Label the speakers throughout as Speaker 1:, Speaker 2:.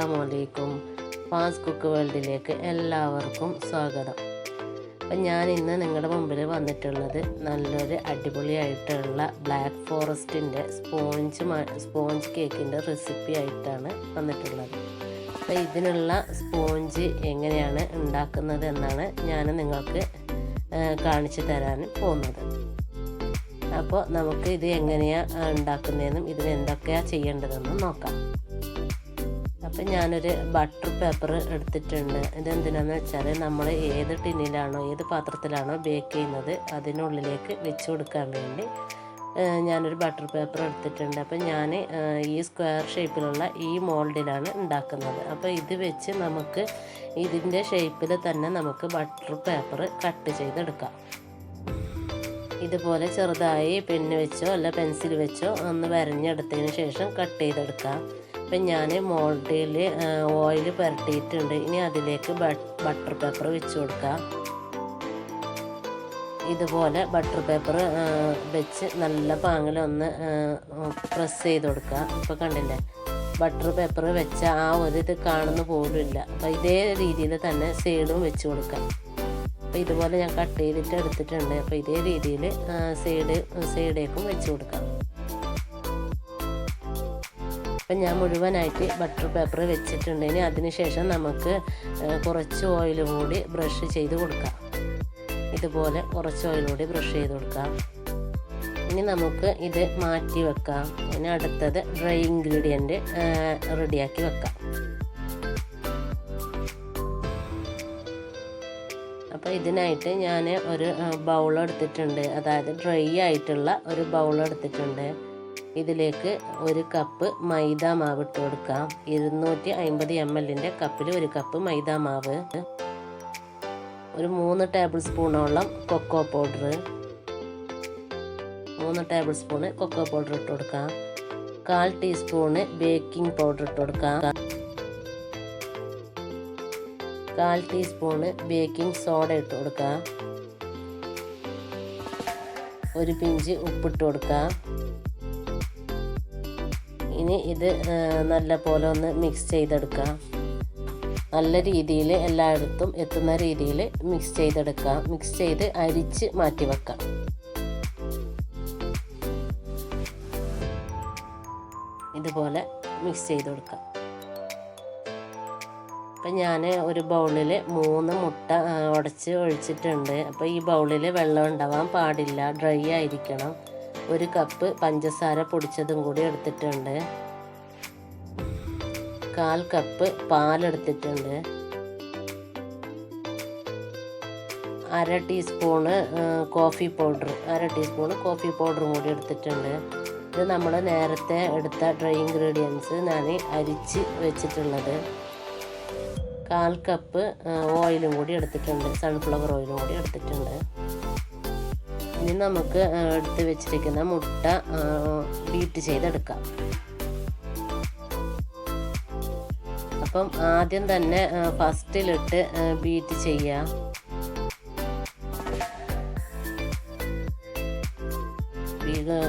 Speaker 1: അസ്സലാമു fast cook വേൾഡിലേക്ക് എല്ലാവർക്കും സ്വാഗതം. അപ്പം ഞാൻ ഇന്ന് നിങ്ങളുടെ മുമ്പിൽ വന്നിട്ടുള്ളത് നല്ലൊരു അടിപൊളിയായിട്ടുള്ള ബ്ലാക്ക് ഫോറസ്റ്റിൻ്റെ സ്പോഞ്ച് കേക്കിൻ്റെ റെസിപ്പി ആയിട്ടാണ് വന്നിട്ടുള്ളത്. അപ്പോൾ ഇതിനുള്ള സ്പോഞ്ച് എങ്ങനെയാണ് ഉണ്ടാക്കുന്നത് എന്നാണ് ഞാൻ നിങ്ങൾക്ക് കാണിച്ചു തരാൻ പോകുന്നത്. അപ്പോൾ നമുക്ക് ഇത് എങ്ങനെയാണ് ഉണ്ടാക്കുന്നതെന്നും ഇതിനെന്തൊക്കെയാണ് ചെയ്യേണ്ടതെന്നും നോക്കാം. അപ്പം ഞാനൊരു ബട്ടർ പേപ്പർ എടുത്തിട്ടുണ്ട്. ഇതെന്തിനാണെന്ന് വെച്ചാൽ നമ്മൾ ഏത് ടിന്നിലാണോ ഏത് പാത്രത്തിലാണോ ബേക്ക് ചെയ്യുന്നത് അതിനുള്ളിലേക്ക് വെച്ച് കൊടുക്കാൻ വേണ്ടി ഞാനൊരു ബട്ടർ പേപ്പർ എടുത്തിട്ടുണ്ട്. അപ്പം ഞാൻ ഈ സ്ക്വയർ ഷേപ്പിലുള്ള ഈ മോൾഡിലാണ് ഉണ്ടാക്കുന്നത്. അപ്പോൾ ഇത് വെച്ച് നമുക്ക് ഇതിൻ്റെ ഷേപ്പിൽ തന്നെ നമുക്ക് ബട്ടർ പേപ്പർ കട്ട് ചെയ്തെടുക്കാം. ഇതുപോലെ ചെറുതായി പെന്ന് വെച്ചോ അല്ല പെൻസിൽ വെച്ചോ ഒന്ന് വരഞ്ഞെടുത്തതിന് ശേഷം കട്ട് ചെയ്തെടുക്കാം. അപ്പം ഞാൻ മോൾഡിൽ ഓയിൽ പുരട്ടിയിട്ടുണ്ട്. ഇനി അതിലേക്ക് ബട്ടർ പേപ്പർ വെച്ച് കൊടുക്കാം. ഇതുപോലെ ബട്ടർ പേപ്പർ വെച്ച് നല്ല പാങ്ങിലൊന്ന് പ്രസ് ചെയ്ത് കൊടുക്കുക. ഇപ്പോൾ കണ്ടില്ലേ, ബട്ടർ പേപ്പർ വെച്ച ആ ഒരു ഇത് കാണുന്ന പോലുമില്ല. അപ്പോൾ ഇതേ രീതിയിൽ തന്നെ സൈഡും വെച്ച് കൊടുക്കാം. അപ്പോൾ ഇതുപോലെ ഞാൻ കട്ട് ചെയ്തിട്ട് എടുത്തിട്ടുണ്ട്. അപ്പോൾ ഇതേ രീതിയിൽ സൈഡേക്കും വെച്ച് കൊടുക്കാം. അപ്പം ഞാൻ മുഴുവനായിട്ട് ബട്ടർ പേപ്പർ വെച്ചിട്ടുണ്ട്. ഇനി അതിനുശേഷം നമുക്ക് കുറച്ച് ഓയിൽ കൂടി ബ്രഷ് ചെയ്ത് കൊടുക്കാം. ഇതുപോലെ കുറച്ച് ഓയിൽ കൂടി ബ്രഷ് ചെയ്ത് കൊടുക്കാം. ഇനി നമുക്ക് ഇത് മാറ്റി വെക്കാം. ഇനി അടുത്തത് ഡ്രൈ ഇൻഗ്രീഡിയൻറ്റ് റെഡിയാക്കി വെക്കാം. അപ്പോൾ ഇതിനായിട്ട് ഞാൻ ഒരു ബൗൾ എടുത്തിട്ടുണ്ട്. അതായത് ഡ്രൈ ആയിട്ടുള്ള ഒരു ബൗൾ എടുത്തിട്ടുണ്ട്. ഇതിലേക്ക് ഒരു കപ്പ് മൈദ മാവ് ഇട്ട് കൊടുക്കാം. 250 ml കപ്പിൽ ഒരു കപ്പ് മൈദ മാവ്, ഒരു 3 ടേബിൾ സ്പൂണോളം cocoa powder, 3 table spoon cocoa powder ഇട്ട് കൊടുക്കാം. 1/4 ടീസ്പൂണ് ബേക്കിംഗ് പൗഡർ ഇട്ട് കൊടുക്കാം. 1/4 ടീസ്പൂണ് ബേക്കിംഗ് സോഡ ഇട്ട് കൊടുക്കാം. ഒരു പിഞ്ച് ഉപ്പിട്ട് കൊടുക്കാം. ഇനി ഇത് നല്ല പോലെ ഒന്ന് മിക്സ് ചെയ്തെടുക്കാം. നല്ല രീതിയിൽ എല്ലായിടത്തും എത്തുന്ന രീതിയിൽ മിക്സ് ചെയ്തെടുക്കാം. മിക്സ് ചെയ്ത് അരിച്ച് മാറ്റി വെക്കാം. ഇതുപോലെ മിക്സ് ചെയ്ത് കൊടുക്കാം. അപ്പം ഞാൻ ഒരു ബൗളിൽ 3 മുട്ട ഉടച്ച് ഒഴിച്ചിട്ടുണ്ട്. അപ്പോൾ ഈ ബൗളിൽ വെള്ളം ഉണ്ടാവാൻ പാടില്ല, ഡ്രൈ ആയിരിക്കണം. 1 കപ്പ് പഞ്ചസാര പൊടിച്ചതും കൂടി എടുത്തിട്ടുണ്ട്. 1/4 കപ്പ് പാലെടുത്തിട്ടുണ്ട്. 1/2 ടീസ്പൂണ് കോഫി പൗഡറും കൂടി എടുത്തിട്ടുണ്ട്. ഇത് നമ്മൾ നേരത്തെ എടുത്ത ഡ്രൈ ഇൻഗ്രീഡിയൻസ് ഞാൻ അരിച്ച് വെച്ചിട്ടുള്ളത്. 1/4 കപ്പ് ഓയിലും കൂടി എടുത്തിട്ടുണ്ട്, സൺഫ്ലവർ ഓയിലും കൂടി എടുത്തിട്ടുണ്ട്. ഇനി നമുക്ക് എടുത്ത് വെച്ചിരിക്കുന്ന മുട്ട ബീറ്റ് ചെയ്തെടുക്കാം. അപ്പം ആദ്യം തന്നെ ഫസ്റ്റിലിട്ട് ബീറ്റ് ചെയ്യാം.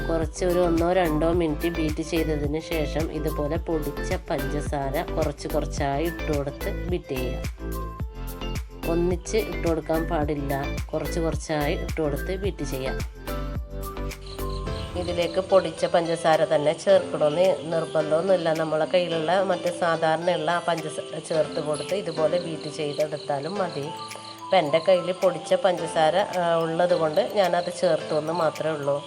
Speaker 1: കുറച്ച് ഒരു 1-2 മിനിറ്റ് ബീറ്റ് ചെയ്തതിന് ശേഷം ഇതുപോലെ പൊടിച്ച പഞ്ചസാര കുറച്ചായി ഇട്ട് കൊടുത്ത് ബീറ്റ് ചെയ്യാം. ഒന്നിച്ച് ഇട്ട് കൊടുക്കാൻ പാടില്ല, കുറച്ചായി ഇട്ട് കൊടുത്ത് ബീറ്റ് ചെയ്യാം. ഇതിലേക്ക് പൊടിച്ച പഞ്ചസാര തന്നെ ചേർക്കണമെന്ന് നിർബന്ധമൊന്നുമില്ല. നമ്മളെ കയ്യിലുള്ള മറ്റേ സാധാരണയുള്ള പഞ്ചസാര ചേർത്ത് കൊടുത്ത് ഇതുപോലെ ബീറ്റ് ചെയ്തെടുത്താലും മതി. അപ്പം എൻ്റെ കയ്യിൽ പൊടിച്ച പഞ്ചസാര ഉള്ളത് കൊണ്ട് ഞാനത് ചേർത്തു എന്ന് മാത്രമേ ഉള്ളൂ.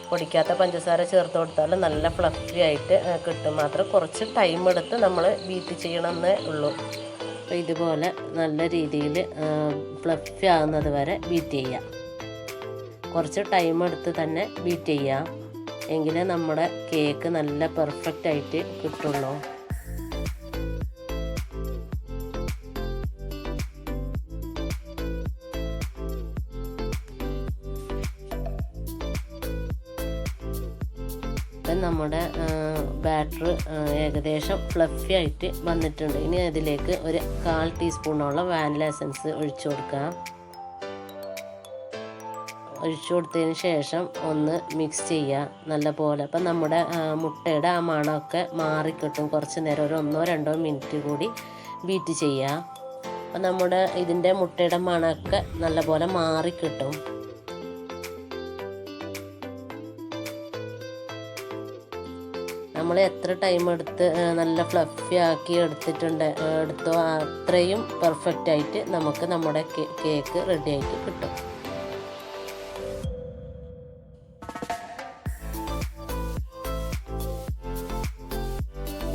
Speaker 1: പൊടിക്കാത്ത പഞ്ചസാര ചേർത്ത് കൊടുത്താൽ നല്ല ഫ്ലഫി ആയിട്ട് കിട്ടും. മാത്രം കുറച്ച് ടൈം എടുത്ത് നമ്മൾ ബീറ്റ് ചെയ്യണമെന്നേ ഉള്ളൂ. അപ്പോൾ ഇതുപോലെ നല്ല രീതിയിൽ ഫ്ലഫി ആകുന്നത് വരെ ബീറ്റ് ചെയ്യാം. കുറച്ച് ടൈം എടുത്ത് തന്നെ ബീറ്റ് ചെയ്യാം. എങ്കിലേ നമ്മുടെ കേക്ക് നല്ല പെർഫെക്റ്റ് ആയിട്ട് കിട്ടുള്ളൂ. ഇപ്പം നമ്മുടെ ബാറ്റർ ഏകദേശം ഫ്ലഫി ആയിട്ട് വന്നിട്ടുണ്ട്. ഇനി അതിലേക്ക് ഒരു 1/4 ടീസ്പൂണോളം വാനില എസൻസ് ഒഴിച്ചു കൊടുക്കാം. ഒഴിച്ചു കൊടുത്തതിന് ശേഷം ഒന്ന് മിക്സ് ചെയ്യുക നല്ലപോലെ. അപ്പം നമ്മുടെ മുട്ടയുടെ ആ മണമൊക്കെ മാറിക്കിട്ടും. കുറച്ച് നേരം ഒരു 1-2 മിനിറ്റ് കൂടി ബീറ്റ് ചെയ്യുക. അപ്പം നമ്മുടെ ഇതിൻ്റെ മുട്ടയുടെ മണമൊക്കെ നല്ലപോലെ മാറിക്കിട്ടും. നമ്മൾ എത്ര ടൈം എടുത്ത് നല്ല ഫ്ലഫി ആക്കി എടുത്തോ അത്രയും പെർഫെക്റ്റ് ആയിട്ട് നമുക്ക് നമ്മുടെ കേക്ക് റെഡി ആയിട്ട് കിട്ടും.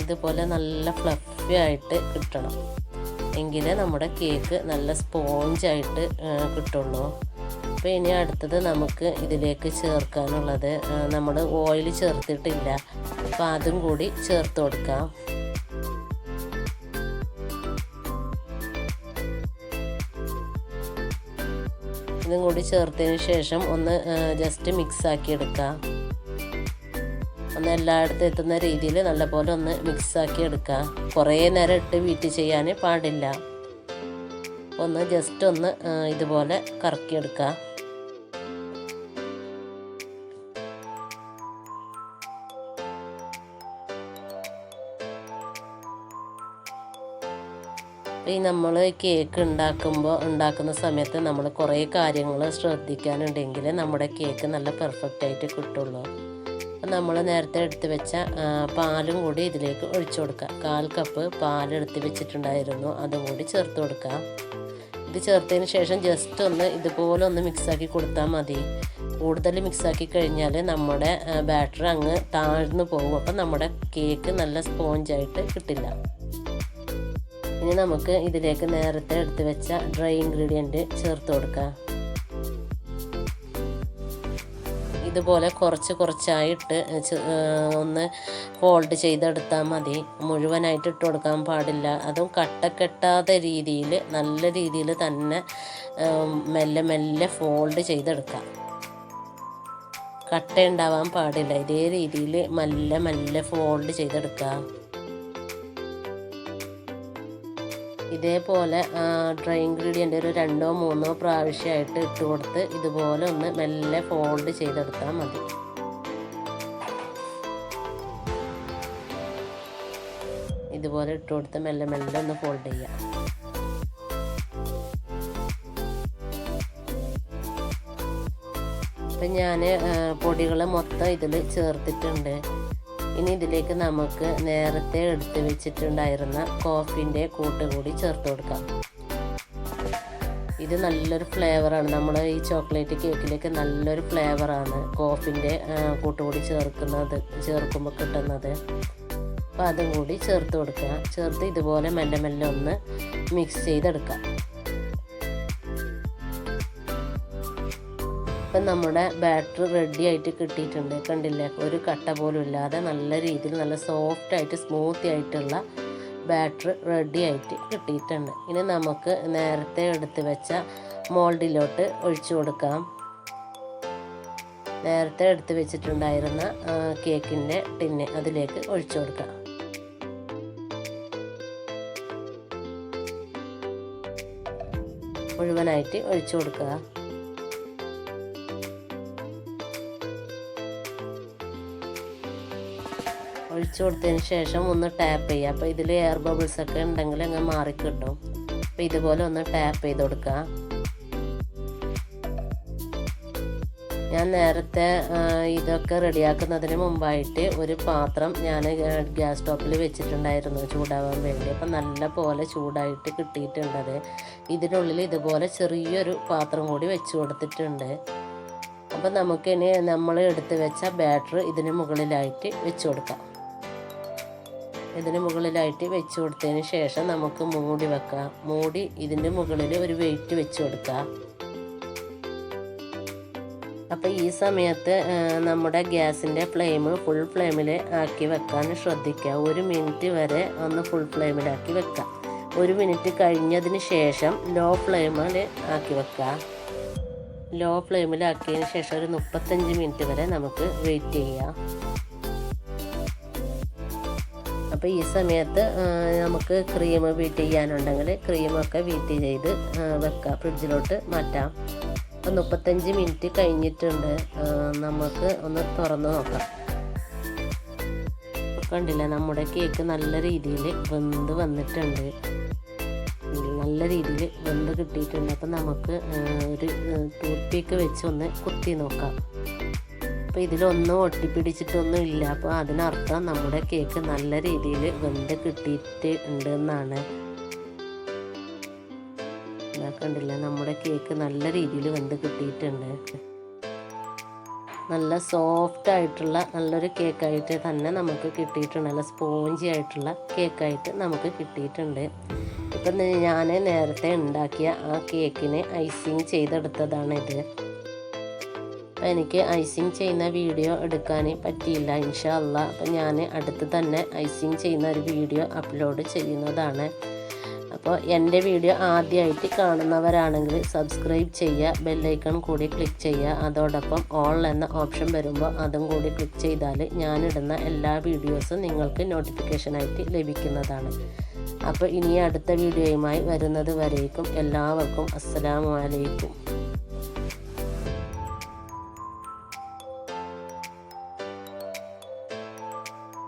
Speaker 1: ഇതുപോലെ നല്ല ഫ്ലഫി ആയിട്ട് കിട്ടണം, എങ്കിലേ നമ്മുടെ കേക്ക് നല്ല സ്പോഞ്ചായിട്ട് കിട്ടുള്ളൂ. അപ്പോൾ ഇനി അടുത്തത് നമുക്ക് ഇതിലേക്ക് ചേർക്കാനുള്ളത്, നമ്മൾ ഓയിൽ ചേർത്തിട്ടില്ല, അപ്പോൾ അതും കൂടി ചേർത്ത് കൊടുക്കാം. ഇതും കൂടി ചേർത്തതിന് ശേഷം ഒന്ന് ജസ്റ്റ് മിക്സ് ആക്കി എടുക്കാം. ഒന്ന് എല്ലായിടത്തും എത്തുന്ന രീതിയിൽ നല്ലപോലെ ഒന്ന് മിക്സ് ആക്കി എടുക്കുക. കുറേ നേരം ഇട്ട് ബീറ്റ് ചെയ്യാൻ പാടില്ല. ഒന്ന് ജസ്റ്റ് ഒന്ന് ഇതുപോലെ കറക്കിയെടുക്കുക. ഈ നമ്മൾ കേക്ക് ഉണ്ടാക്കുന്ന സമയത്ത് നമ്മൾ കുറേ കാര്യങ്ങൾ ശ്രദ്ധിക്കാനുണ്ടെങ്കിൽ നമ്മുടെ കേക്ക് നല്ല പെർഫെക്റ്റ് ആയിട്ട് കിട്ടുള്ളൂ. അപ്പം നമ്മൾ നേരത്തെ എടുത്ത് വെച്ച പാലും കൂടി ഇതിലേക്ക് ഒഴിച്ചു കൊടുക്കുക. 1/4 കപ്പ് പാലെടുത്ത് വെച്ചിട്ടുണ്ടായിരുന്നു, അതും കൂടി ചേർത്ത് കൊടുക്കുക. ഇത് ചേർത്തതിന് ശേഷം ജസ്റ്റ് ഒന്ന് ഇതുപോലെ ഒന്ന് മിക്സാക്കി കൊടുത്താൽ മതി. കൂടുതൽ മിക്സാക്കി കഴിഞ്ഞാൽ നമ്മുടെ ബാറ്റർ അങ്ങ് താഴ്ന്നു പോകും. അപ്പം നമ്മുടെ കേക്ക് നല്ല സ്പോഞ്ചായിട്ട് കിട്ടില്ല. ഇനി നമുക്ക് ഇതിലേക്ക് നേരത്തെ എടുത്ത് വെച്ച ഡ്രൈ ഇൻഗ്രീഡിയൻറ്റ് ചേർത്ത് കൊടുക്കാം. ഇതുപോലെ കുറച്ചായിട്ട് ഒന്ന് ഫോൾഡ് ചെയ്തെടുത്താൽ മതി. മുഴുവനായിട്ട് ഇട്ട് കൊടുക്കാൻ പാടില്ല. അതും കെട്ടാത്ത രീതിയിൽ നല്ല രീതിയിൽ തന്നെ മെല്ലെ ഫോൾഡ് ചെയ്തെടുക്കാം. കട്ട ഉണ്ടാവാൻ പാടില്ല. ഇതേ രീതിയിൽ മെല്ലെ ഫോൾഡ് ചെയ്തെടുക്കുക. ഇതേപോലെ ഡ്രൈ ഇൻഗ്രീഡിയൻ്റ് ഒരു 2-3 പ്രാവശ്യമായിട്ട് ഇട്ട് കൊടുത്ത് ഇതുപോലെ ഒന്ന് മെല്ലെ ഫോൾഡ് ചെയ്തെടുത്താൽ മതി. ഇതുപോലെ ഇട്ട് കൊടുത്ത് മെല്ലെ ഒന്ന് ഫോൾഡ് ചെയ്യാം. അപ്പം ഞാൻ പൊടികൾ മൊത്തം ഇതിൽ ചേർത്തിട്ടുണ്ട്. ഇനി ഇതിലേക്ക് നമുക്ക് നേരത്തെ എടുത്ത് വെച്ചിട്ടുണ്ടായിരുന്ന കോഫിൻ്റെ കൂട്ട് കൂടി ചേർത്ത് കൊടുക്കാം. ഇത് നല്ലൊരു ഫ്ലേവറാണ്. നമ്മൾ ഈ ചോക്ലേറ്റ് കേക്കിലേക്ക് നല്ലൊരു ഫ്ലേവറാണ് കോഫിൻ്റെ കൂട്ടുകൂടി ചേർക്കുമ്പോൾ കിട്ടുന്നത്. അപ്പോൾ അതും കൂടി ചേർത്ത് കൊടുക്കുക. ചേർത്ത് ഇതുപോലെ മെല്ലെ ഒന്ന് മിക്സ് ചെയ്തെടുക്കാം. ഇപ്പം നമ്മുടെ ബാറ്റർ റെഡി ആയിട്ട് കിട്ടിയിട്ടുണ്ട്. കണ്ടില്ലേ, ഒരു കട്ട പോലും ഇല്ലാതെ നല്ല രീതിയിൽ നല്ല സോഫ്റ്റായിട്ട് സ്മൂത്തി ആയിട്ടുള്ള ബാറ്റർ റെഡി ആയിട്ട് കിട്ടിയിട്ടുണ്ട്. ഇനി നമുക്ക് നേരത്തെ എടുത്ത് വെച്ച മോൾഡിലോട്ട് ഒഴിച്ചു കൊടുക്കാം. നേരത്തെ എടുത്ത് വെച്ചിട്ടുണ്ടായിരുന്ന കേക്കിൻ്റെ ടിന്ന് അതിലേക്ക് ഒഴിച്ചു കൊടുക്കാം. മുഴുവനായിട്ട് ഒഴിച്ചു കൊടുക്കുക. ഒഴിച്ചു കൊടുത്തതിന് ശേഷം ഒന്ന് ടാപ്പ് ചെയ്യുക. അപ്പോൾ ഇതിൽ എയർ ബബിൾസ് ഒക്കെ ഉണ്ടെങ്കിൽ അങ്ങ് മാറിക്കിട്ടും. അപ്പോൾ ഇതുപോലെ ഒന്ന് ടാപ്പ് ചെയ്ത് കൊടുക്കുക. ഞാൻ നേരത്തെ ഇതൊക്കെ റെഡിയാക്കുന്നതിന് മുമ്പായിട്ട് ഒരു പാത്രം ഞാൻ ഗ്യാസ് സ്റ്റോപ്പിൽ വെച്ചിട്ടുണ്ടായിരുന്നു ചൂടാവാൻ വേണ്ടി. അപ്പം നല്ല പോലെ ചൂടായിട്ട് കിട്ടിയിട്ടുണ്ടത്. ഇതിനുള്ളിൽ ഇതുപോലെ ചെറിയൊരു പാത്രം കൂടി വെച്ച് കൊടുത്തിട്ടുണ്ട്. അപ്പം നമുക്കിനി നമ്മൾ എടുത്ത് വെച്ച ബാറ്റർ ഇതിന് മുകളിലായിട്ട് വെച്ച് കൊടുക്കാം. ഇതിന് മുകളിലായിട്ട് വെച്ച് കൊടുത്തതിന് ശേഷം നമുക്ക് മൂടി വെക്കാം. മൂടി ഇതിൻ്റെ മുകളിൽ ഒരു വെയിറ്റ് വെച്ച് കൊടുക്കാം. അപ്പോൾ ഈ സമയത്ത് നമ്മുടെ ഗ്യാസിൻ്റെ ഫ്ലെയിം ഫുൾ ഫ്ലെയിമിൽ ആക്കി വെക്കാൻ ശ്രദ്ധിക്കുക. 1 മിനിറ്റ് വരെ ഒന്ന് ഫുൾ ഫ്ലെയിമിലാക്കി വെക്കാം. 1 മിനിറ്റ് കഴിഞ്ഞതിന് ശേഷം ലോ ഫ്ലെയിമിൽ ആക്കി വെക്കുക. ലോ ഫ്ലെയിമിലാക്കിയതിന് ശേഷം ഒരു 35 മിനിറ്റ് വരെ നമുക്ക് വെയിറ്റ് ചെയ്യാം. അപ്പോൾ ഈ സമയത്ത് നമുക്ക് ക്രീം ബീറ്റ് ചെയ്യാനുണ്ടെങ്കിൽ ക്രീമൊക്കെ ബീറ്റ് ചെയ്ത് വെക്കാം, ഫ്രിഡ്ജിലോട്ട് മാറ്റാം. അപ്പോൾ 35 മിനിറ്റ് കഴിഞ്ഞിട്ടുണ്ട്. നമുക്ക് ഒന്ന് തുറന്ന് നോക്കാം. കണ്ടില്ല, നമ്മുടെ കേക്ക് നല്ല രീതിയിൽ വെന്ത് വന്നിട്ടുണ്ട്, നല്ല രീതിയിൽ വെന്ത് കിട്ടിയിട്ടുണ്ട്. അപ്പം നമുക്ക് ഒരു ടൂത്ത് പിക്ക് വെച്ച് ഒന്ന് കുത്തി നോക്കാം. അപ്പോൾ ഇതിലൊന്നും ഒട്ടിപ്പിടിച്ചിട്ടൊന്നും ഇല്ല. അപ്പോൾ അതിനർത്ഥം നമ്മുടെ കേക്ക് നല്ല രീതിയിൽ വെന്ത് കിട്ടിയിട്ട് ഉണ്ട് എന്നാണ്. കണ്ടില്ല, നമ്മുടെ കേക്ക് നല്ല രീതിയിൽ വെന്ത് കിട്ടിയിട്ടുണ്ട്. നല്ല സോഫ്റ്റ് ആയിട്ടുള്ള നല്ലൊരു കേക്കായിട്ട് തന്നെ നമുക്ക് കിട്ടിയിട്ടുണ്ട്. നല്ല സ്പോഞ്ചി ആയിട്ടുള്ള കേക്കായിട്ട് നമുക്ക് കിട്ടിയിട്ടുണ്ട്. ഇപ്പം ഞാൻ നേരത്തെ ഉണ്ടാക്കിയ ആ കേക്കിന് ഐസിങ് ചെയ്തെടുത്തതാണിത്. അപ്പം എനിക്ക് ഐസിങ് ചെയ്യുന്ന വീഡിയോ എടുക്കാൻ പറ്റിയില്ല, ഇൻഷാ അല്ലാ. അപ്പം ഞാൻ അടുത്ത് തന്നെ ഐസിങ് ചെയ്യുന്ന ഒരു വീഡിയോ അപ്ലോഡ് ചെയ്യുന്നതാണ്. അപ്പോൾ എൻ്റെ വീഡിയോ ആദ്യമായിട്ട് കാണുന്നവരാണെങ്കിൽ സബ്സ്ക്രൈബ് ചെയ്യുക, ബെല്ലൈക്കൺ കൂടി ക്ലിക്ക് ചെയ്യുക. അതോടൊപ്പം ഓൾ എന്ന ഓപ്ഷൻ വരുമ്പോൾ അതും കൂടി ക്ലിക്ക് ചെയ്താൽ ഞാനിടുന്ന എല്ലാ വീഡിയോസും നിങ്ങൾക്ക് നോട്ടിഫിക്കേഷനായിട്ട് ലഭിക്കുന്നതാണ്. അപ്പോൾ ഇനി അടുത്ത വീഡിയോയുമായി വരുന്നത് വരേക്കും എല്ലാവർക്കും അസ്സലാമു അലൈക്കും.